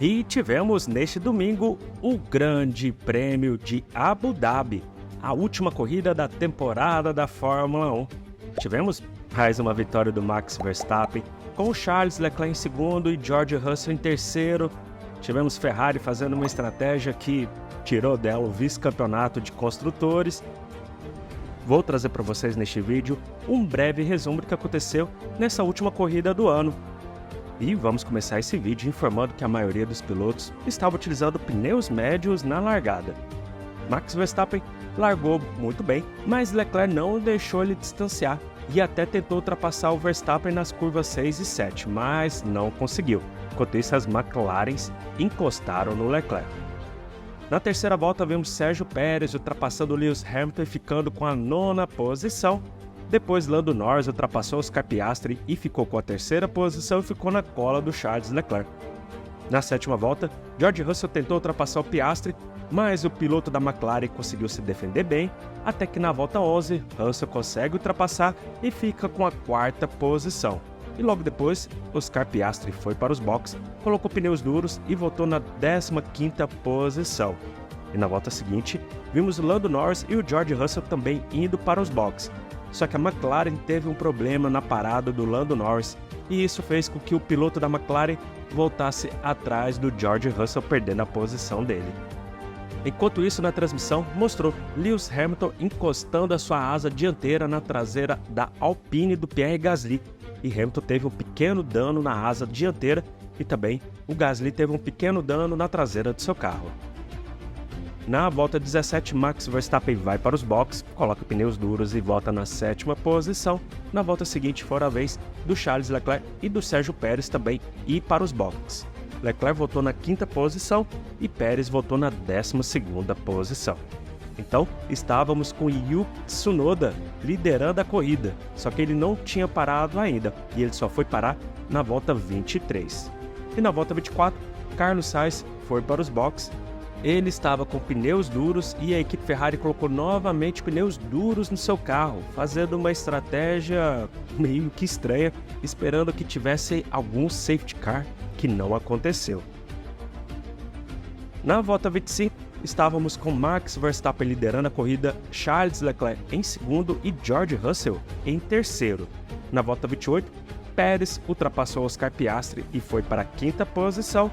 E tivemos neste domingo o Grande Prêmio de Abu Dhabi, a última corrida da temporada da Fórmula 1. Tivemos mais uma vitória do Max Verstappen, com Charles Leclerc em segundo e George Russell em terceiro. Tivemos Ferrari fazendo uma estratégia que tirou dela o vice-campeonato de construtores. Vou trazer para vocês neste vídeo um breve resumo do que aconteceu nessa última corrida do ano. E vamos começar esse vídeo informando que a maioria dos pilotos estava utilizando pneus médios na largada. Max Verstappen largou muito bem, mas Leclerc não deixou ele distanciar e até tentou ultrapassar o Verstappen nas curvas 6 e 7, mas não conseguiu. Enquanto isso, as McLarens encostaram no Leclerc. Na terceira volta, vimos Sérgio Pérez ultrapassando Lewis Hamilton e ficando com a 9ª posição. Depois, Lando Norris ultrapassou Oscar Piastri e ficou com a 3ª posição e ficou na cola do Charles Leclerc. Na sétima volta, George Russell tentou ultrapassar o Piastri, mas o piloto da McLaren conseguiu se defender bem, até que na volta 11, Russell consegue ultrapassar e fica com a 4ª posição. E logo depois, Oscar Piastri foi para os boxes, colocou pneus duros e voltou na 15ª posição. E na volta seguinte, vimos o Lando Norris e o George Russell também indo para os boxes. Só que a McLaren teve um problema na parada do Lando Norris, e isso fez com que o piloto da McLaren voltasse atrás do George Russell, perdendo a posição dele. Enquanto isso, na transmissão, mostrou Lewis Hamilton encostando a sua asa dianteira na traseira da Alpine do Pierre Gasly, e Hamilton teve um pequeno dano na asa dianteira e também o Gasly teve um pequeno dano na traseira do seu carro. Na volta 17, Max Verstappen vai para os boxes, coloca pneus duros e volta na 7ª posição. Na volta seguinte, foi a vez do Charles Leclerc e do Sérgio Pérez também ir para os boxes. Leclerc voltou na 5ª posição e Pérez voltou na 12ª posição. Então, estávamos com Yuki Tsunoda liderando a corrida, só que ele não tinha parado ainda e ele só foi parar na volta 23. E na volta 24, Carlos Sainz foi para os boxes. Ele estava com pneus duros e a equipe Ferrari colocou novamente pneus duros no seu carro, fazendo uma estratégia meio que estranha, esperando que tivesse algum safety car, que não aconteceu. Na volta 25, estávamos com Max Verstappen liderando a corrida, Charles Leclerc em segundo e George Russell em terceiro. Na volta 28, Pérez ultrapassou Oscar Piastri e foi para a 5ª posição.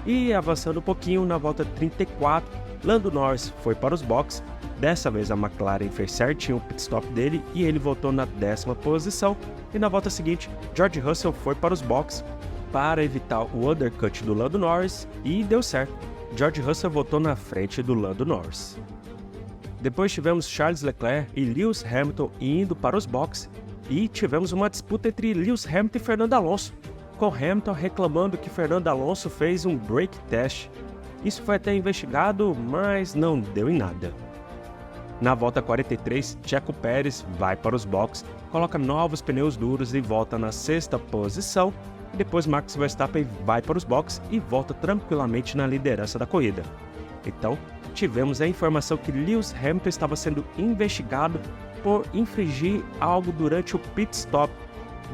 E avançando um pouquinho, na volta 34, Lando Norris foi para os boxes. Dessa vez a McLaren fez certinho o pit stop dele e ele voltou na 10ª posição. E na volta seguinte, George Russell foi para os boxes para evitar o undercut do Lando Norris e deu certo. George Russell voltou na frente do Lando Norris. Depois tivemos Charles Leclerc e Lewis Hamilton indo para os boxes e tivemos uma disputa entre Lewis Hamilton e Fernando Alonso, com Hamilton reclamando que Fernando Alonso fez um brake test. Isso foi até investigado, mas não deu em nada. Na volta 43, Checo Pérez vai para os boxes, coloca novos pneus duros e volta na 6ª posição. E depois Max Verstappen vai para os boxes e volta tranquilamente na liderança da corrida. Então, tivemos a informação que Lewis Hamilton estava sendo investigado por infringir algo durante o pit stop.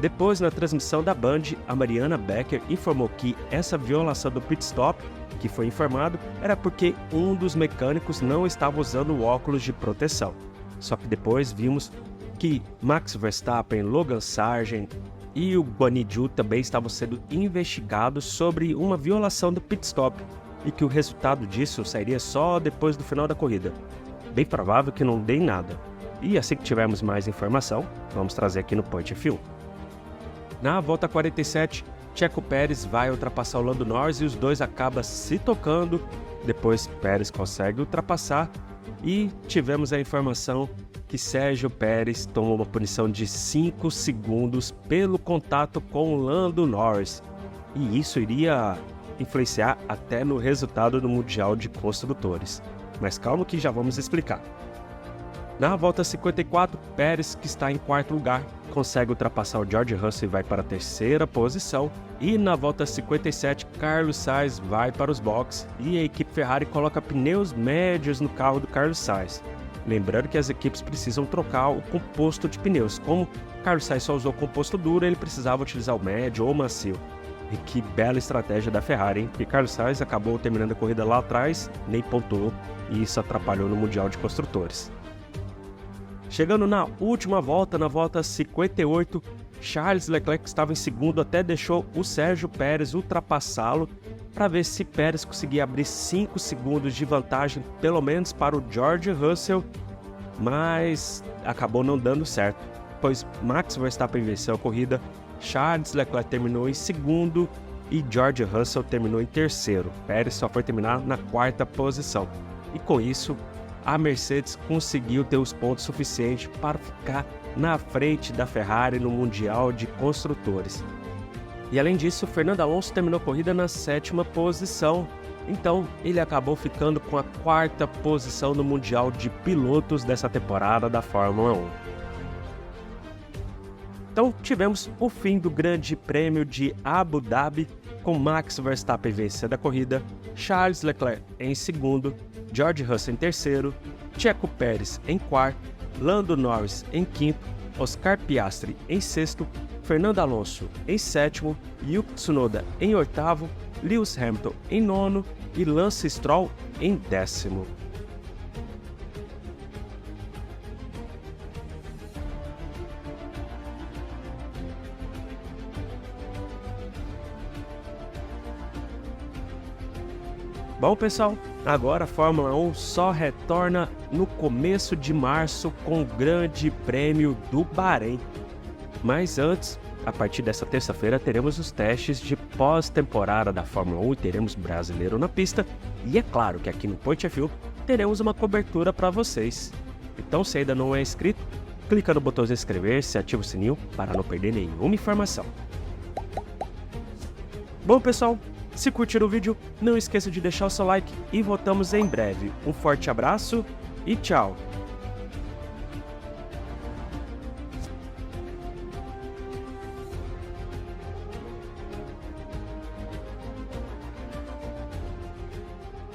Depois, na transmissão da Band, a Mariana Becker informou que essa violação do pit stop, que foi informado, era porque um dos mecânicos não estava usando o óculos de proteção. Só que depois vimos que Max Verstappen, Logan Sargent e o Guan Yu Zhou também estavam sendo investigados sobre uma violação do pit stop e que o resultado disso sairia só depois do final da corrida. Bem provável que não dê em nada. E assim que tivermos mais informação, vamos trazer aqui no Point F1. Na volta 47, Checo Pérez vai ultrapassar o Lando Norris e os dois acabam se tocando. Depois Pérez consegue ultrapassar e tivemos a informação que Sérgio Pérez tomou uma punição de 5 segundos pelo contato com Lando Norris. E isso iria influenciar até no resultado do Mundial de Construtores. Mas calma que já vamos explicar. Na volta 54, Pérez, que está em 4º lugar, consegue ultrapassar o George Russell e vai para a 3ª posição. E na volta 57, Carlos Sainz vai para os boxes e a equipe Ferrari coloca pneus médios no carro do Carlos Sainz. Lembrando que as equipes precisam trocar o composto de pneus. Como Carlos Sainz só usou composto duro, ele precisava utilizar o médio ou o macio. E que bela estratégia da Ferrari, hein? Porque Carlos Sainz acabou terminando a corrida lá atrás, nem pontuou, e isso atrapalhou no Mundial de Construtores. Chegando na última volta, na volta 58, Charles Leclerc estava em segundo, até deixou o Sérgio Pérez ultrapassá-lo para ver se Pérez conseguia abrir 5 segundos de vantagem, pelo menos para o George Russell, mas acabou não dando certo, pois Max Verstappen venceu a corrida, Charles Leclerc terminou em segundo e George Russell terminou em terceiro. Pérez só foi terminar na 4ª posição. E com isso, a Mercedes conseguiu ter os pontos suficientes para ficar na frente da Ferrari no Mundial de Construtores. E além disso, Fernando Alonso terminou a corrida na 7ª posição. Então, ele acabou ficando com a 4ª posição no Mundial de Pilotos dessa temporada da Fórmula 1. Então, tivemos o fim do Grande Prêmio de Abu Dhabi, com Max Verstappen vencendo a corrida, Charles Leclerc em segundo, George Russell em terceiro, Checo Pérez em quarto, Lando Norris em quinto, Oscar Piastri em sexto, Fernando Alonso em sétimo, Yuki Tsunoda em oitavo, Lewis Hamilton em nono e Lance Stroll em décimo. Bom pessoal, agora a Fórmula 1 só retorna no começo de março com o Grande Prêmio do Bahrein. Mas antes, a partir dessa terça-feira, teremos os testes de pós-temporada da Fórmula 1 e teremos brasileiro na pista. E é claro que aqui no Point F1 teremos uma cobertura para vocês. Então, se ainda não é inscrito, clica no botão de inscrever-se e ativa o sininho para não perder nenhuma informação. Bom pessoal, se curtiram o vídeo, não esqueça de deixar o seu like e voltamos em breve. Um forte abraço e tchau!